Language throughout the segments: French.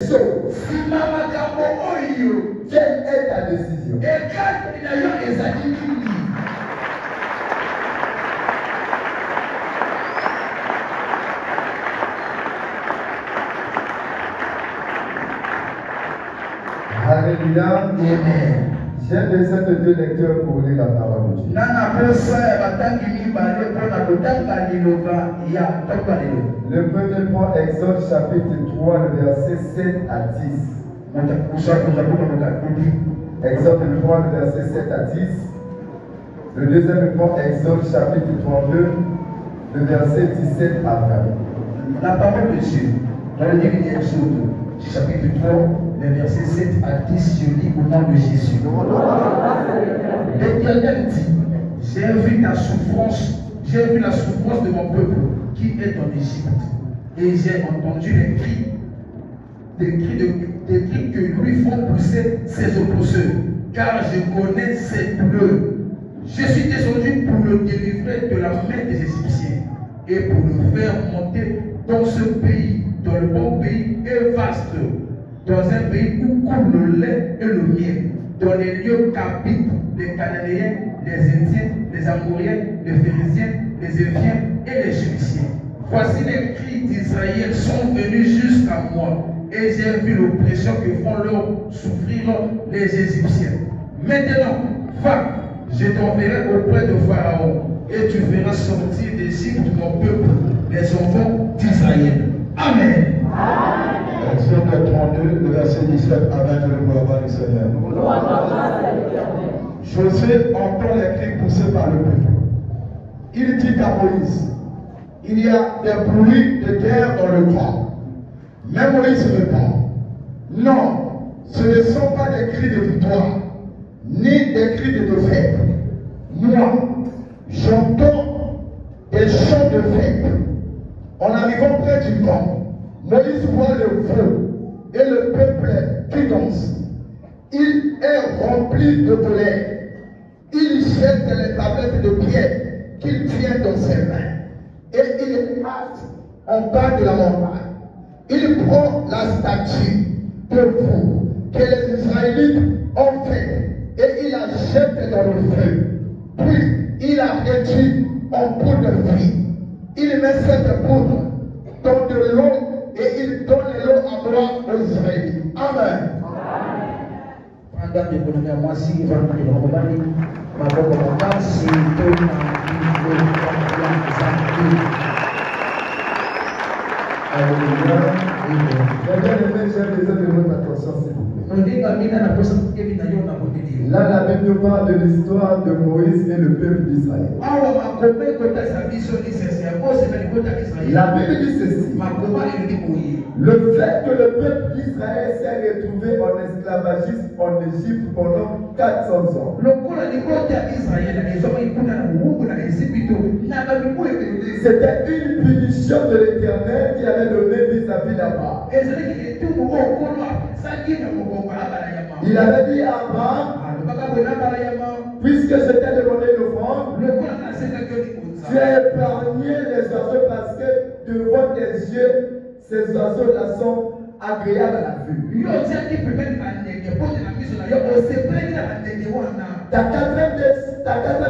Quelle est ta décision? Alléluia. J'ai besoin de deux lecteurs pour lire la parole de Dieu. Le premier point, Exode chapitre 3, le verset 7 à 10. Exode 3, le verset 7 à 10. Le deuxième point, Exode chapitre 32, le verset 17 à 20. La parole de Dieu, dans le livre d'Exode, chapitre 3, les versets 7 à 10, je lis au nom de Jésus. L'Éternel dit, j'ai vu la souffrance de mon peuple qui est en Égypte, et j'ai entendu des cris que lui font pousser ses oppresseurs, car je connais ses douleurs. Je suis descendu pour le délivrer de la main des Égyptiens et pour le faire monter dans ce pays, dans le bon pays et vaste, dans un pays où coule le lait et le miel, dans les lieux qu'habitent les Cananéens, les Indiens, les Amoriens, les Phérésiens, les Éviens et les Jébusiens. Voici les cris d'Israël sont venus jusqu'à moi, et j'ai vu l'oppression que font leur souffrir les Égyptiens. Maintenant, va, je t'enverrai auprès de Pharaon, et tu feras sortir d'Égypte mon peuple, les enfants d'Israël. Amen. Exode 32, le verset 17 à 20, le gloire du Seigneur. Josué entend les cris poussés par le peuple. Il dit à Moïse, il y a des bruits de guerre dans le camp. Mais Moïse répond, non, ce ne sont pas des cris de victoire, ni des cris de défaite. Moi, j'entends des chants de fête. En arrivant près du camp, Moïse voit le feu et le peuple qui danse. Il est rempli de colère. Il jette les tablettes de pierre qu'il tient dans ses mains et il passe en bas de la montagne. Il prend la statue de feu que les Israélites ont faite et il la jette dans le feu. Puis il la réduit en poudre de vie. Il met cette poudre dans de l'eau et il donne l'eau à boire aux Israélites. Amen. J'ai besoin de votre attention, s'il vous plaît. Là, la Bible nous parle de l'histoire de Moïse et le peuple d'Israël. La Bible dit ceci. Le fait que le peuple d'Israël s'est retrouvé en esclavagisme en Égypte pendant 400 ans. C'était une punition de l'Éternel qui avait donné vis-à-vis là-bas. Il avait dit à Abraham, puisque je t'ai demandé une offrande, tu as épargné les oiseaux parce que devant tes yeux, ces oiseaux-là sont agréables à la vue. Ta quatrième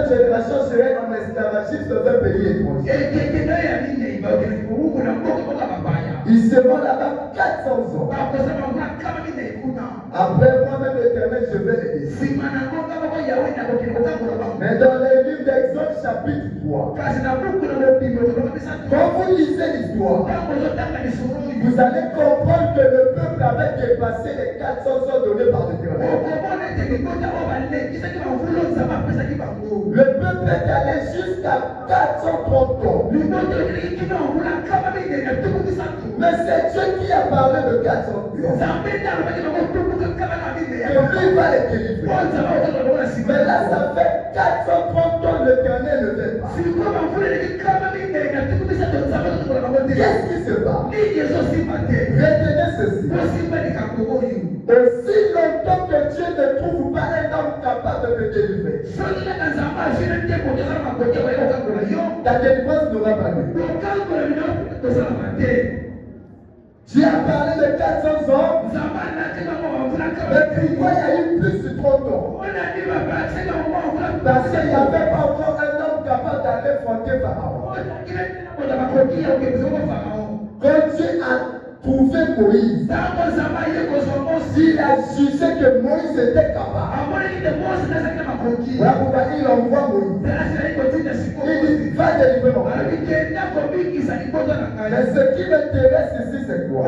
génération serait en esclavagisme dans un pays étranger. Ils seront là-bas 400 ans. Après moi-même l'Éternel, je vais les aider. Mais dans le livre d'Exode chapitre 3, quand vous lisez l'histoire, vous allez comprendre que le peuple avait dépassé les 400 ans donnés par l'Éternel. Le peuple est allé jusqu'à 430 ans. Mais c'est Dieu qui a parlé de 400 ans. Et lui va les délivrer. Mais là, ça fait 430 ans l'Éternel ne fait pas. Qu'est-ce qui se passe? Retenez ceci. Aussi longtemps que Dieu ne trouve pas un homme capable de te délivrer, ta délivrance n'aura pas lieu. Tu as parlé de 400 ans. Mais pourquoi il y a eu plus de 30 ans? Parce qu'il n'y avait pas encore un homme capable d'aller fonder Pharaon. Quand Dieu a trouvé Moïse, il a jugé que Moïse était capable. Voilà pourquoi il envoie Moïse. Il dit, va délivrer mon peuple. Mais ce qui m'intéresse ici, c'est quoi?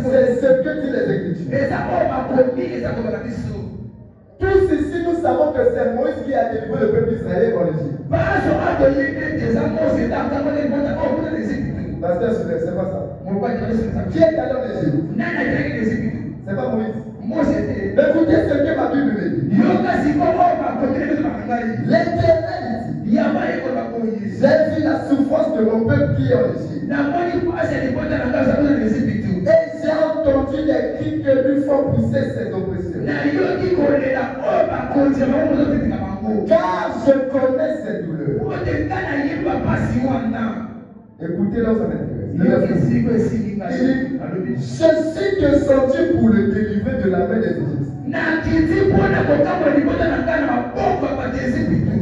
C'est ce que dit les Écritures. Tous ici, nous savons que c'est Moïse qui a délivré le peuple israélien dans l'Égypte. Pasteur, c'est pas ça. Qui est allé en Égypte? C'est pas Moïse. Mais écoutez ce que ma Bible me dit. L'Éternel dit, j'ai vu la souffrance de mon peuple qui est en Égypte. Et j'ai entendu les cris que lui font pousser ses oppresseurs. Car je connais ses douleurs. Écoutez-le, ça m'intéresse. Je suis descendu pour le délivrer de la main des Égyptiens.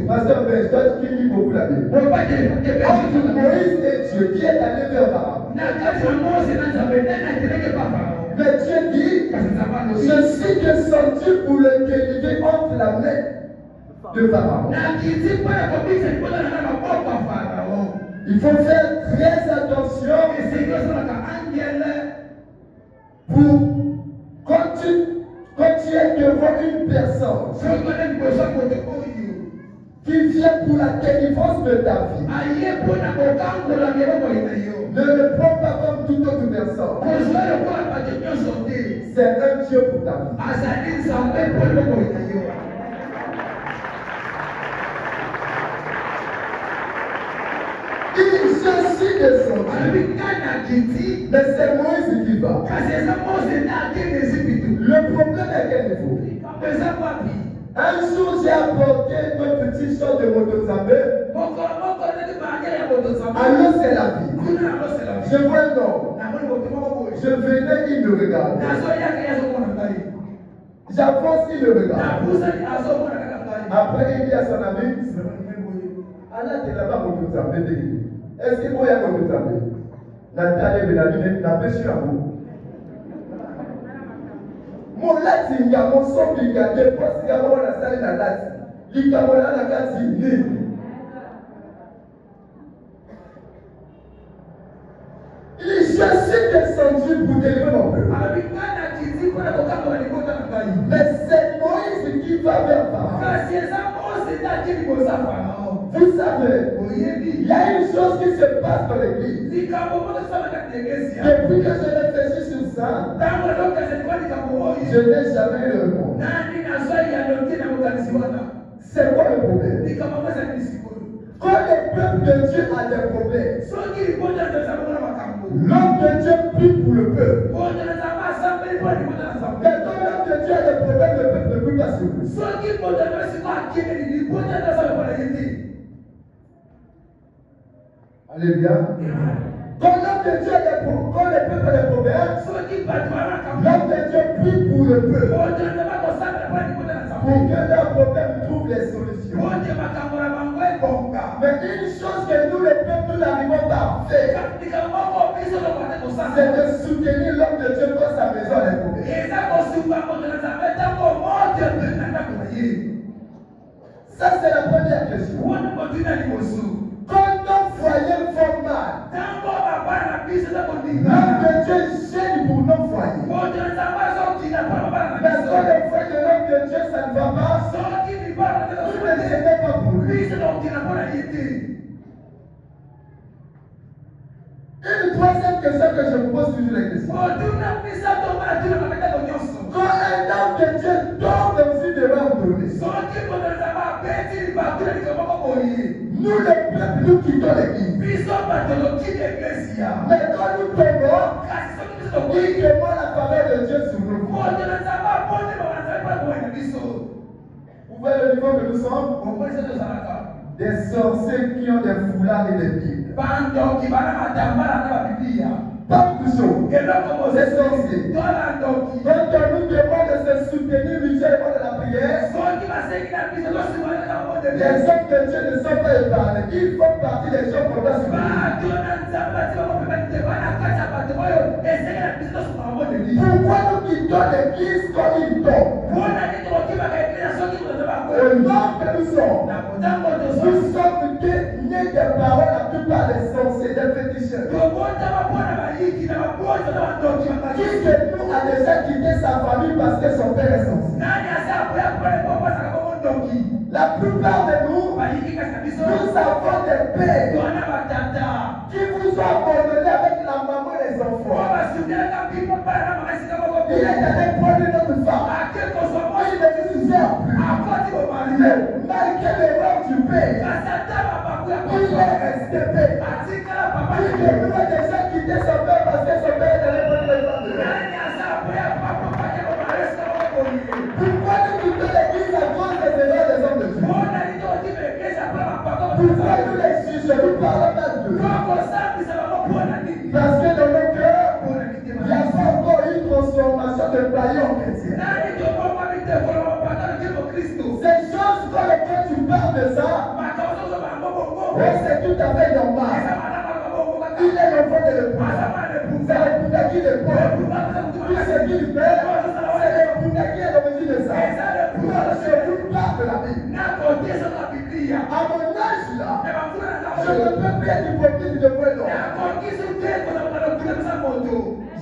Pasteur Ben, toi qui lis beaucoup la Bible. Entre Moïse et Dieu, qui est allé vers Pharaon. Mais Dieu dit, je suis descendu pour le délivrer entre la main de Pharaon. Il faut faire très attention pour quand tu es devant une personne qui vient pour la délivrance de ta vie. Ne le prends pas comme toute autre personne. C'est un Dieu pour ta vie. Je suis descendu. Mais c'est Moïse qui va. Le problème est quel niveau? Un jour, j'ai apporté une petite chose de Motozambé. Alors, c'est la vie. Je vois un homme. Je venais, il me regarde. J'approche, il me regarde. Après, il dit à son ami, Allah, tu n'as pas Motozambé. Est-ce qu'il faut y avoir Motozambé? Nathalie Benamine, la pêche à vous. Mon lati, il y a mon son qui a des postes qui a la salle de la lati. Il y a mon lati, je suis descendu pour délivrer mon peuple. Mais c'est Moïse qui va vers Pharaon. Vous savez, il y a une chose qui se passe dans l'église. Depuis que je réfléchis sur ça, je n'ai jamais eu le réponse. C'est quoi le problème? Quand le peuple de Dieu a des problèmes, l'homme de Dieu prie pour le peuple. Mais quand l'homme de Dieu a des problèmes, le peuple ne peut pas se prier. Alléluia. Quand l'homme de Dieu a des problèmes, quand le peuple a des problèmes, l'homme de Dieu prie pour le peuple. Pour que leurs problèmes trouvent les solutions. Mais une chose que nous, les peuples, nous n'arrivons pas à faire, c'est de soutenir l'homme de Dieu dans sa maison les problèmes. Ça, c'est la première question. Quand ton foyer va mal, l'homme de Dieu gêne pour nos foyers. Mais quand le foyer de l'homme de Dieu, ça ne va pas, vous ne gênez pas pour lui. Une troisième question que je vous pose toujours la question. Quand un homme de Dieu tombe dans une erreur donnée, nous les peuples, nous quittons l'église. Mais quand nous tombons, il demande la parole de Dieu sur nous. Vous voyez le niveau que nous sommes? Des sorciers qui ont des foulards et des bibles. Pas tout ça. C'est sorcier. Donc on nous demande de se soutenir mutuellement de la prière. Les hommes de Dieu ne sont pas épargnés. Ils font partie des gens qu'on doit soutenir. Pourquoi nous quittons l'église comme ils tombent? Au nom que nous sommes nés des paroles la plupart des sorciers, des féticheurs. Qui de nous a déjà quitté sa famille parce que son père est sorcier? La plupart de nous avons des pères qui vous ont abandonné avec la maman et les enfants. Il est allé prendre notre femme. Il ne nous sert plus. Malgré l'erreur du père, il est resté père. Qui de nous a déjà quitté son père parce que son père est allé prendre les femmes de l'autre? Pourquoi nous quittons l'église à cause des erreurs des hommes de Dieu? Pourquoi nous les jugeons? Nous parlons pas de Dieu. Parce que dans nos cœurs, il n'y a pas encore une transformation de païen en chrétien. Ces choses dans lesquelles tu parles de ça, c'est tout à fait normal. Il est l'enfant de l'épouse. C'est l'épouse qui le porte. Tout ce qu'il fait, c'est l'épouse qui est l'origine de ça. Moi, je vous parle de la Bible. À mon âge là, je ne peux plus être hypocrite de moi non.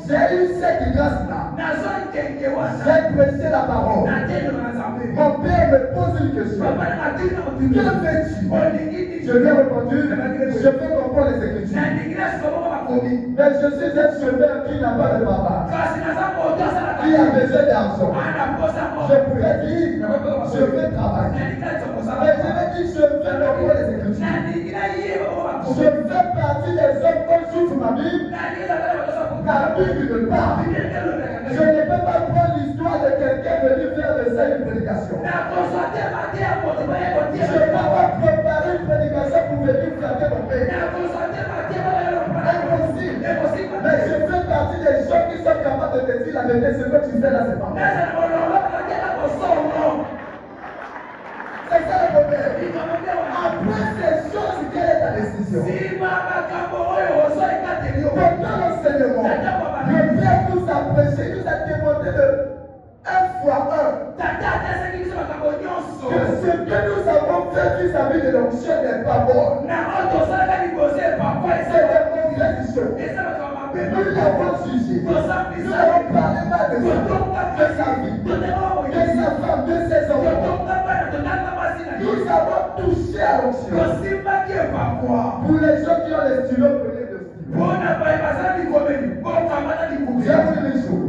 J'ai eu cette grâce-là. J'ai prêché la parole. Mon père me pose une question. Que fais-tu? Je lui ai répondu, je peux comprendre les Écritures. Mais je suis un chauffeur qui n'a pas de papa, qui a besoin d'argent. Je pourrais dire, je veux travailler. Mais je vais dire, je veux comprendre les Écritures. Je fais partie des hommes comme j'ouvre ma Bible. La Bible me parle. Je ne peux pas prendre l'histoire de quelqu'un venu faire de ça une prédication. Je ne peux pas préparer une prédication pour venir flatter mon père. Impossible. Mais je fais partie des gens qui sont capables de te dire la vérité. Ce que tu fais là, c'est pas vrai. C'est ça le problème. Après ces choses, quelle est ta décision? Pendant l'enseignement, le Père nous a prêché, nous a démontré de 1 fois 1 que ce que nous avons fait vis-à-vis de l'onction n'est pas bon. C'est des mauvaises choses. Nous l'avons jugé. Nous avons parlé mal de sa vie, de sa femme, de ses enfants. Nous avons touché à l'onction. Pour les gens qui ont les stylos, prenez le stylo. J'ai voulu une chose.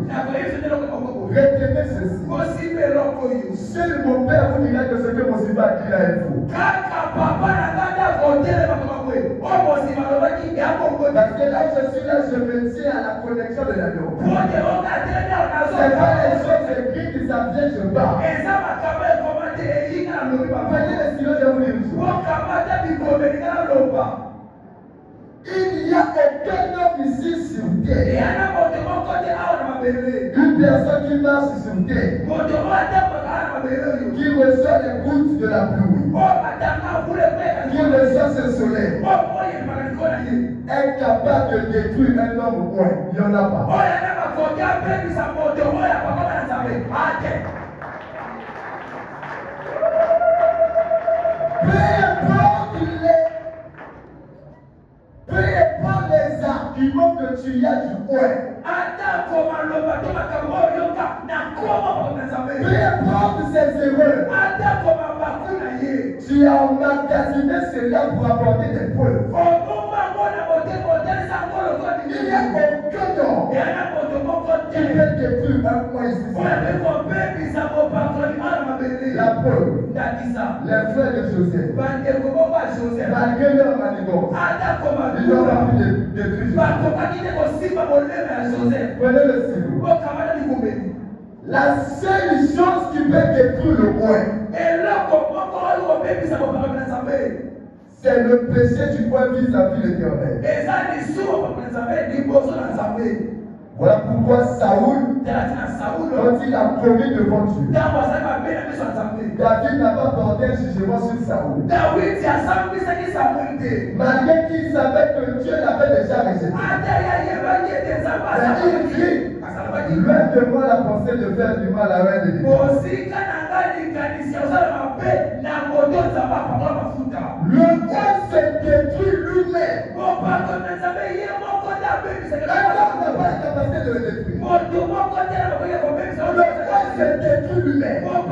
Retenez ceci. Seul mon père vous dira que ce que mon Simba a dit là est faux. Parce que là où je suis là, je me tiens à la connexion de la norme. C'est pas les choses écrites qui s'en viennent, je parle. Prenez les stylos, je vous dis une chose. Il n'y a aucun homme ici sur terre. Une personne qui marche sur terre, qui reçoit les gouttes de la pluie, qui reçoit ce soleil, est capable de détruire un homme au point. Il n'y en a pas. Peu importe les arguments que tu y as du point. Peu importe ses erreurs. Tu as emmagasiné cela pour apporter des preuves. Il n'y a aucun homme qui peut détruire un point ici. La preuve, les frères de Joseph, malgré leur manigance, ils ont pas pu détruire Joseph. Prenez le stylo. La seule chose qui peut détruire le point, C'est le péché du point vis-à-vis de l'Éternel. Voilà pourquoi Saoul, quand il a commis devant Dieu, David n'a pas porté un jugement sur Saoul. Malgré qu'il savait que Dieu l'avait déjà rejeté. Il crie, loin de moi la pensée de faire du mal à un de Dieu. Le roi se détruit lui-même. Un homme n'a pas la capacité de le détruire. Le roi se détruit lui-même. Quand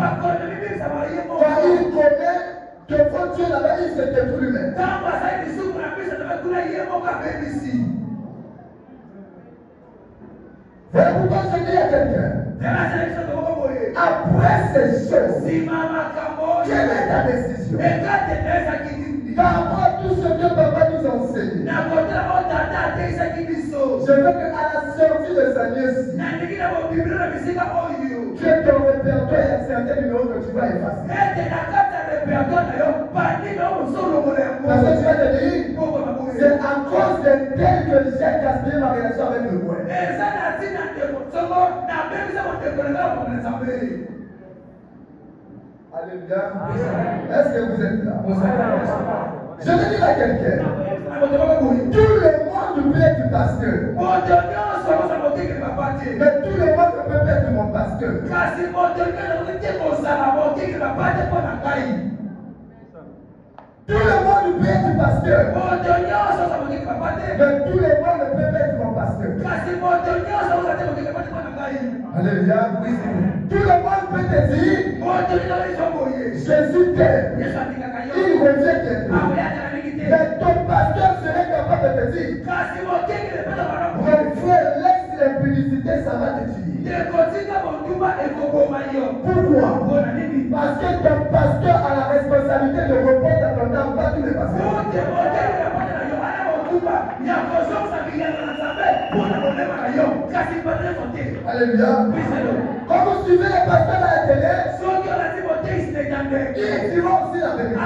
il commet devant Dieu là-bas, il se détruit lui-même. Voilà pourquoi je dis à quelqu'un. Après ces choses, quelle est ta décision? Par rapport à tout ce que papa nous enseigne, je veux qu'à la sortie de sa nièce, que ton répertoire ait certains numéros que tu vas effacer. Parce que tu vas te dire, c'est à cause de tel que j'ai cassé ma relation avec le roi. Alléluia. Est-ce que vous êtes là? Je veux dire à quelqu'un, tout le monde peut être pasteur. Mais tout le monde ne peut pas être mon pasteur. Tout le monde peut être pasteur. Mais tout le monde ne peut pas être mon pasteur. Alléluia. Tout le monde peut te dire, Jésus t'aime. Il revient t'aider. Mais ton pasteur serait capable de te dire, mon frère, laisse l'impudicité, ça va te tuer. Pourquoi? Parce que ton pasteur a la responsabilité de répondre à ton âme, pas tous les pasteurs. Alléluia. Quand vous suivez les pasteurs à la télé, ils diront aussi la vérité.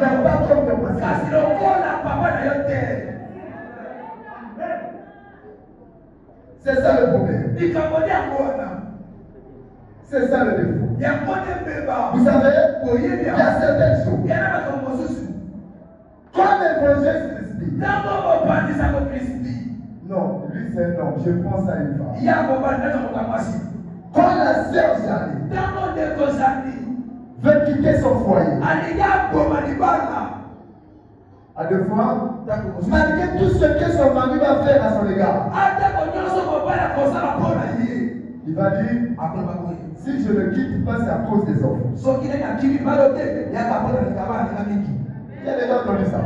Mais pas comme ton pasteur. C'est ça le problème. C'est ça le défaut. Vous savez, il y a certaines choses. Comme l'évangile Christi. Non, lui c'est un homme. Je pense à une femme. Quand la sœur Jeanne veut quitter son foyer, à deux fois, malgré tout ce que son mari va faire à son égard, il va dire, si je ne quitte pas, c'est à cause des enfants. Qui a déjà entendu ça?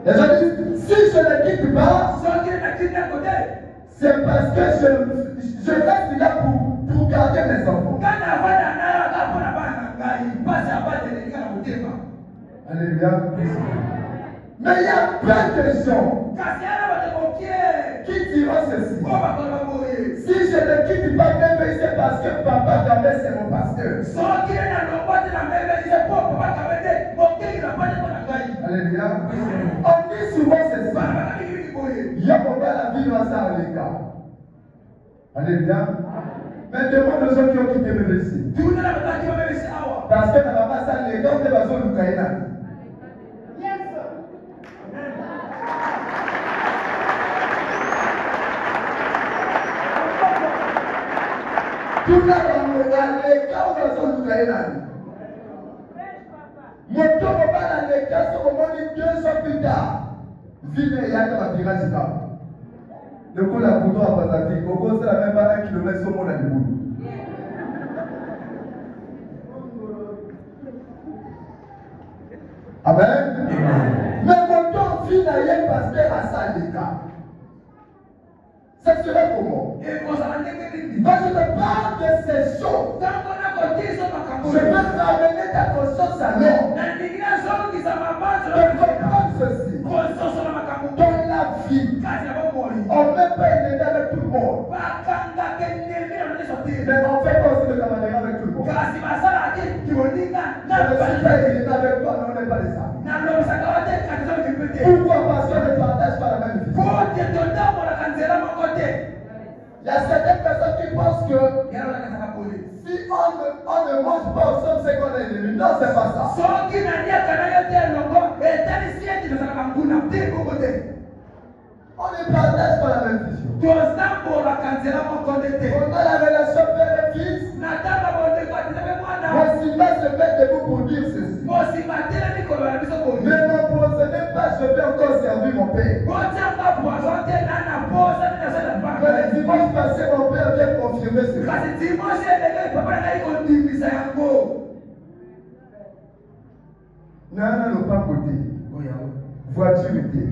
Les gens disent, si je ne quitte pas, c'est parce que je reste là pour garder mes enfants. Alléluia. Mais il y a plein de gens qui diront ceci. Si je ne quitte pas, même c'est parce que papa Gabé c'est mon pasteur. Alléluia. On dit souvent ceci. Il y a pas la vie dans ça à l'écart. Alléluia. Mais demande aux gens qui ont quitté le ici. Parce que la maman ça l'écart, on est dans le Kaina. Tout le monde a l'écart dans le Kaina. Mon tour va dans l'écart, sur le monde 2 ans plus tard. Ville et Yaka va virer du camp. Le coup la bouton à Pasafi, au cause c'est la même pas 1 km sur mon animal. Amen. Mais mon temps vit ailleurs parce que à ça l'écart. Ça serait comment? Quand je te parle de ces choses, je veux ramener ta conscience à l'homme. De comprendre ceci. Dans la vie, on ne peut pas aider avec tout le monde. Mais on fait pas aussi de camaraderie avec tout le monde. Je ne suis pas aidé avec Il y a certaines personnes qui pensent que si on ne mange pas ensemble, c'est qu'on est ennemi. Non, c'est pas ça. On ne partage pas la même vision. On a la relation père et fils. Mon Simba se met debout pour dire ceci. Mais mon procédé pas, je vais encore servir mon père. Mais le dimanche passé, mon père vient confirmer ceci. Non, pas côté. Voiture était.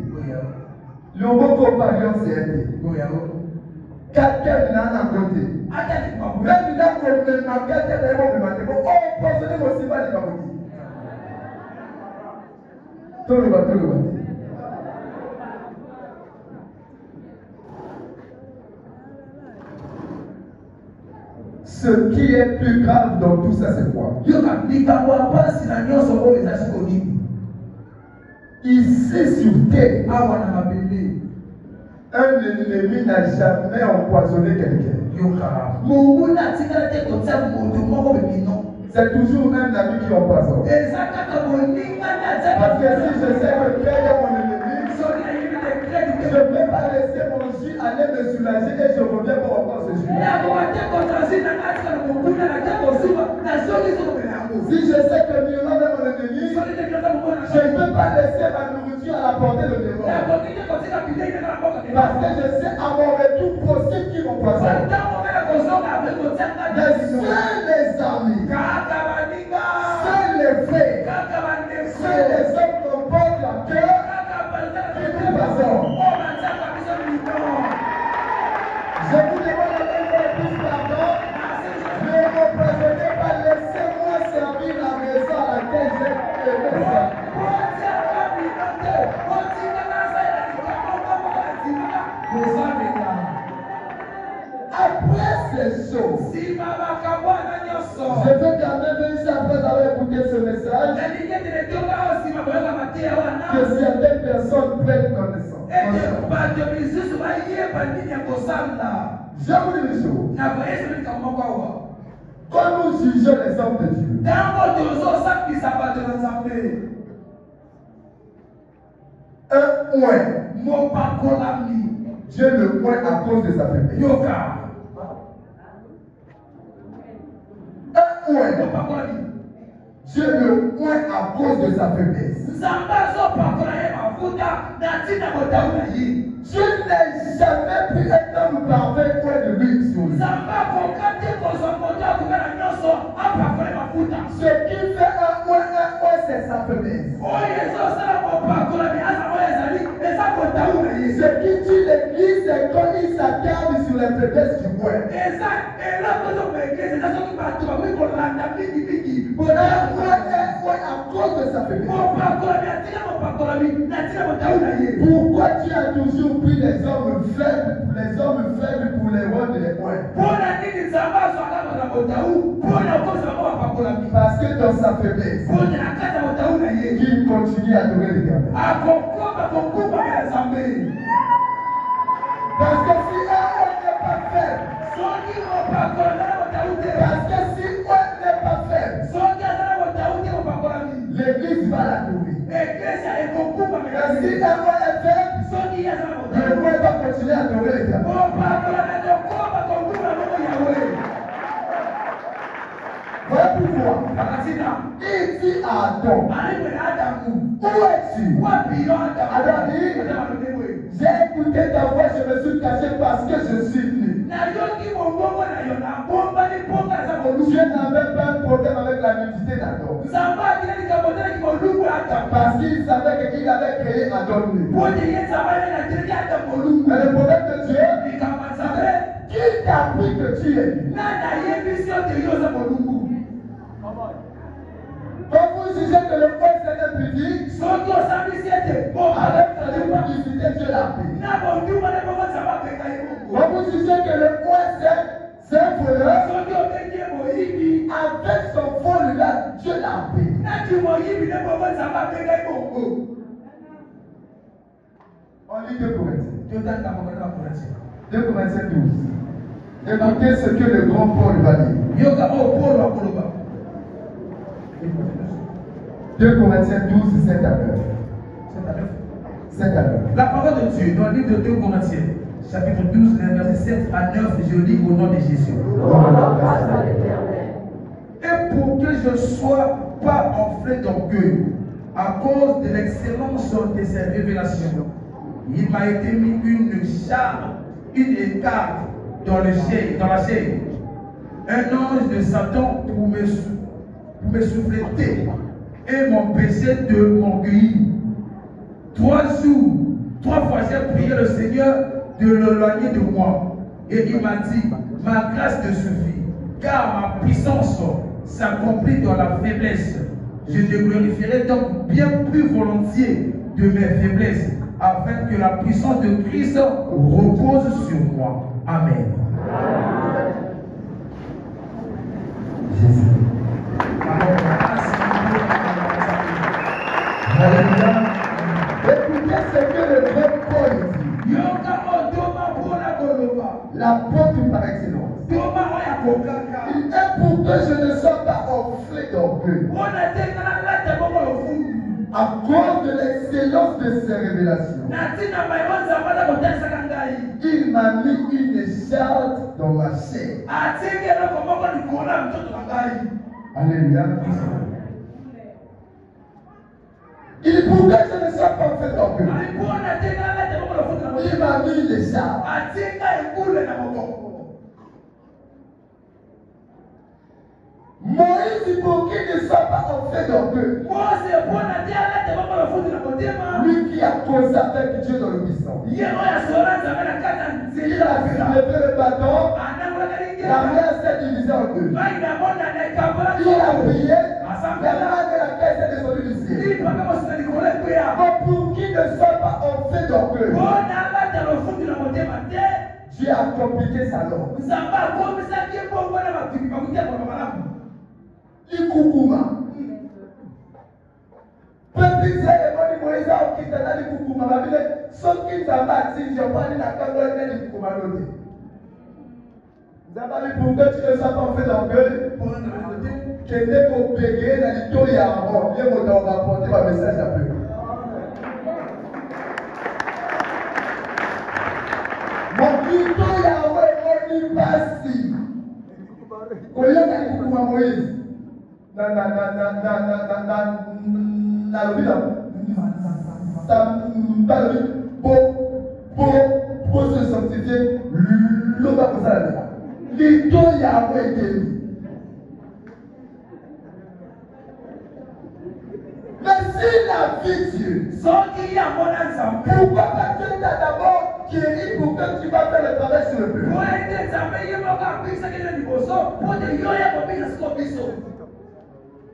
Le mot compagnon, c'est été. Quelqu'un n'a pas côté. Même il a compris, ma quelqu'un n'a pas compris. Oh, posez-le mon Simba, il va vous dire. Tout le monde. Ce qui est plus grave dans tout ça, c'est quoi? Ici sur terre, un ennemi n'a jamais empoisonné quelqu'un. C'est toujours un ami qui empoisonne. Parce que si je sais que Dieu est mon ennemi, je ne peux pas laisser mon jus aller me soulager et je reviens pour encore ce jus. Si je sais que Miolan est mon ennemi, je ne peux pas laisser ma nourriture à la portée de Miolan. Parce que je sais à mon retour possible qu'il m'empoisonne. Mais seuls les amis, seuls les frères, seuls les hommes qu'on porte la cœur, qui nous passent. Je vous demande à plus pardon. Ne m'empoisonnez pas, laissez-moi servir la maison à laquelle j'ai besoin. Après ces choses, je veux quand même venir après avoir écouté ce message que certaines personnes prennent connaissance. Je vous dis une chose. Quand nous jugeons les hommes de Dieu, un point, Dieu le point à cause de sa faiblesse. Dieu le point à cause de sa faiblesse. Dieu n'est jamais pu être homme parfait point de lui sur lui. Ce qui fait un point, c'est sa faiblesse. Ce qui tue l'église, c'est quand il s'attarde sur les faiblesses du point. À cause de sa faiblesse. Pourquoi tu as toujours pris les hommes faibles pour les rendre les points? Parce que dans sa faiblesse, il continue à adorer l'Éternel. Parce que si un n'est pas faible, parce que si un n'est pas faible, l'église va l'adorer. Mais si un est faible, le roi va continuer à adorer l'Éternel. Voilà pourquoi il dit à Adam, où es-tu? Adam dit, j'ai écouté ta voix, je me suis caché parce que je suis venu. Dieu n'avait pas un problème avec la nudité d'Adam. Parce qu'il savait qu'il avait créé Adam nu. Mais le problème de Dieu, qui t'a appris que tu es nu? Quand vous jugez que le peuple est impudique, avec sa publicité, Dieu l'a pris. Quand vous jugez que le point c'est un voleur, avec son vol là, Dieu l'a pris. On lit 2 Corinthiens. 2 Corinthiens 12. Écoutez ce que le grand Paul va dire. 2 Corinthiens 12, 7 à 9. 7 à 9. La parole de Dieu dans le livre de 2 Corinthiens, chapitre 12, verset 7 à 9, je lis au nom de Jésus. Et pour que je ne sois pas enflé d'orgueil à cause de l'excellence de ces révélations, il m'a été mis une charge, une écarte dans la chair, un ange de Satan pour me souffleter et m'empêcher de m'orgueillir. 3 fois j'ai prié le Seigneur de l'éloigner de moi. Et il m'a dit, ma grâce te suffit, car ma puissance s'accomplit dans la faiblesse. Je te glorifierai donc bien plus volontiers de mes faiblesses, afin que la puissance de Christ repose sur moi. Amen. Jésus. Alléluia. Écoutez ce que le vrai Paul dit. L'apôtre par excellence. Il est pour que je ne sois pas enflé d'orgueil. À cause de l'excellence de ses révélations. Il m'a mis une écharpe dans ma chair. Alléluia. Il est pour que je ne sois pas enflé d'orgueil. Il m'a mis une écharpe. Moïse, pour qu'il ne soit pas enflé d'orgueil. Lui qui a causé avec Dieu dans le buisson. Il a soulevé le bâton. La mer s'est divisée en deux. Il a prié. La main de la terre s'est descendue du ciel. Mais pour qu'il ne soit pas enflé d'orgueil, Dieu a compliqué sa langue. Likukuma. Peuple Israël est Moïse a quitté la Likukuma. La Bible, sauf qu'il t'a battu, je parle de la caméra de Likukuma. Vous avez dit pour que tu ne sois pas en fait d'orgueil, que dès qu'on paye dans l'histoire, il y a un rond. Viens, on va apporter un message à peu. Mon plutôt, il y a un rond, on n'y passe. Qu'on y a dans Likukuma Moïse. Pour se sanctifier, l'homme a posé la vie. L'histoire y a été mis. Mais s'il a vu Dieu, pourquoi pas Dieu t'a d'abord guéri pour que tu vas faire le travail sur le peuple?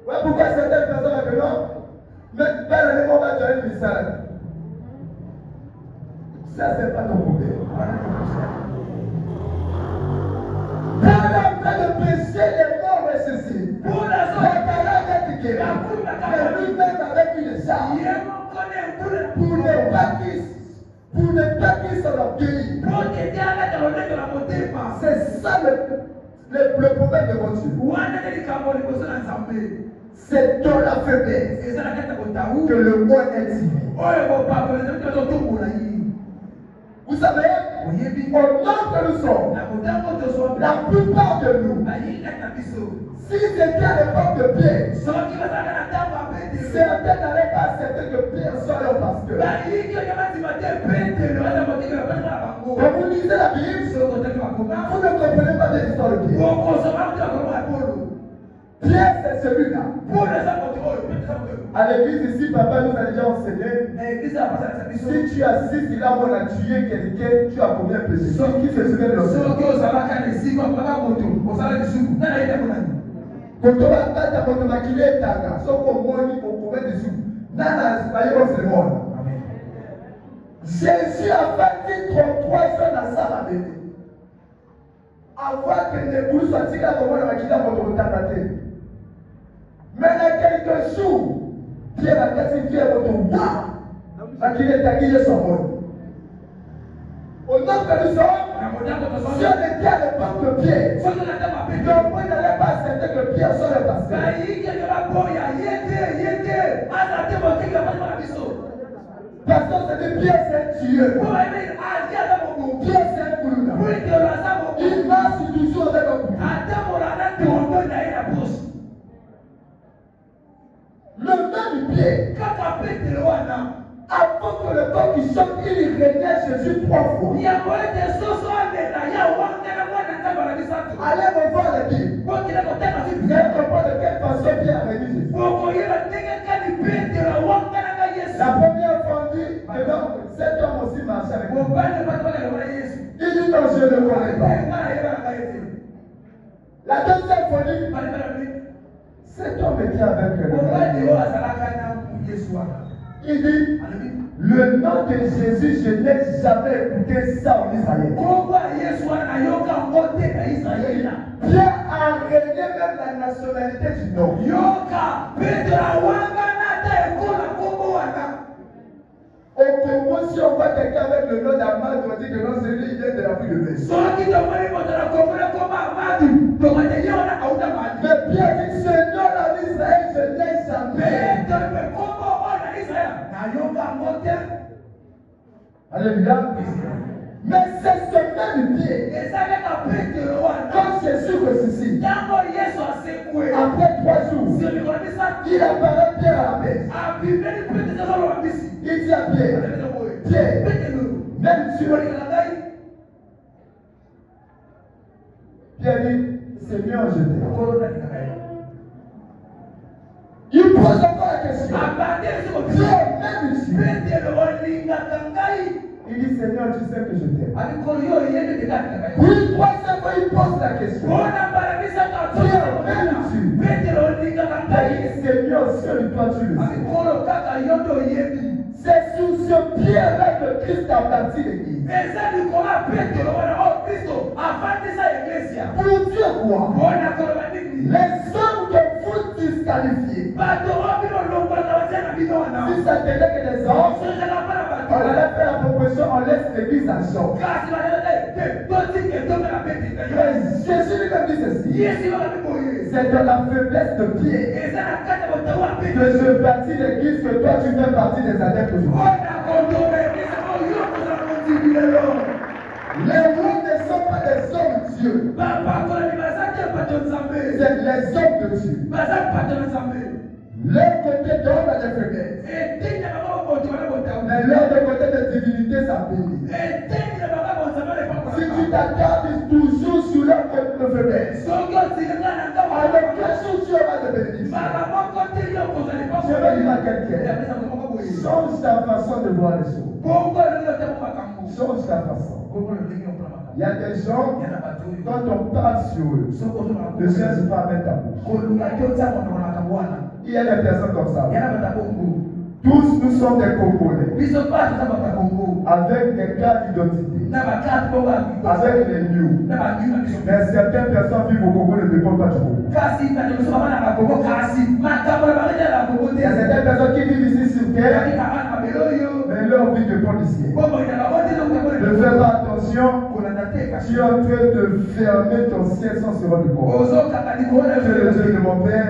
Ouais, pourquoi certaines personnes maintenant, mais ben, on va donner le message. Ça, c'est pas ton problème. Quand on fait le péché, les morts ressuscitent. Pour les autres, la parole est guérie. Mais lui-même avec une charge. Pour ne pas qu'ils soient orgueillis. C'est ça le problème de votre Dieu. C'est dans la faiblesse que le moi est divin. Vous savez, au nom que nous sommes, la plupart de nous, si c'était à l'époque de Pierre, certains n'allaient pas accepter que Pierre soit leur pasteur. Quand vous lisez la Bible, vous ne comprenez pas des histoires de Pierre. Pierre, c'est celui-là. À l'église ici, papa nous a déjà enseigné. Si tu assistes là où on a tué quelqu'un, tu as combien de péchés? Qui se souvient de l'autre? Quand on va battre pour te maquiller, sauf qu'on monte au couvert dessus. Nana, c'est mort. Jésus a bâti 33 ans dans sa vie. Avant que l'épouse soit tirée à comment on a maquillé pour te taper. Mais il y a quelques jours, Pierre a classifié votre roi. Maquillé, taquillé son rôle. Au nom que nous sommes, Si on était à l'époque de Pierre, donc on n'allait pas accepter que Pierre soit le pasteur. Parce que c'est Pierre, c'est un tueur. Pierre, c'est un coulouna. Il marche toujours avec un coulouna. Le même Pierre, avant que le corps qui chante, il régnait Jésus 3 fois. Allez me voir les Bibles. Vous allez comprendre de quelle façon Pierre a régné Jésus. La première fois, on dit, cet homme aussi marchait avec moi. Il dit non, je ne le connais pas. La deuxième fois, il dit, cet homme était avec le il dit, le nom de Jésus, je n'ai jamais écouté ça en Israël. Pierre a régné même la nationalité du nom. Au Congo, si on voit quelqu'un avec le nom d'Amad, on dit que non, c'est lui, il vient de l'Afrique de l'Ouest. Mais Pierre dit, Seigneur en Israël, je n'ai jamais. Alléluia. Mais c'est ce même Pierre. Quand Jésus ressuscite, après 3 jours, il apparaît Pierre à la messe. Il dit à Pierre, Pierre, même Dieu. Pierre dit, Seigneur, je t'aime. Il pose encore la question. Pierre, même Dieu. Il dit, Seigneur, tu sais que je t'aime. Puis, 3e fois, il pose la question. Pierre, même Dieu. Seigneur, seul toi, tu le sais. C'est sous ce Pierre-là que Christ a bâti l'église. Pour dire quoi? Les hommes que vous disqualifiez. Si ça tenait que les hommes, on allait faire la proposition, on laisse l'église à choc. Mais Jésus lui-même dit ceci. C'est dans la faiblesse de Pierre que je bâtis l'église, que toi tu fais partie des adeptes aujourd'hui. Les rois ne sont pas des hommes de Dieu. C'est les hommes de Dieu. Leur côté d'homme a des faiblesses. Mais leur côté de divinité, ça bénit. Si tu t'attardes toujours sur leur côté de faiblesse, alors quel jour tu auras de bénédiction? Je vais dire à quelqu'un, change ta façon de voir les choses. Change ta façon. Il y a des gens, quand on parle sur eux, ne cherche pas à mettre ta bouche. Il y a des personnes comme ça. Tous nous sommes des Congolais. Avec des cartes d'identité. Avec les news. Mais certaines personnes vivent au Congo ne dépendent pas du Congo. Il y a certaines personnes qui vivent ici sur terre. Mais leur vie dépend du ciel. Ne fais pas attention. Tu es en train de fermer ton ciel sans se rendre compte. C'est le Dieu de mon Père.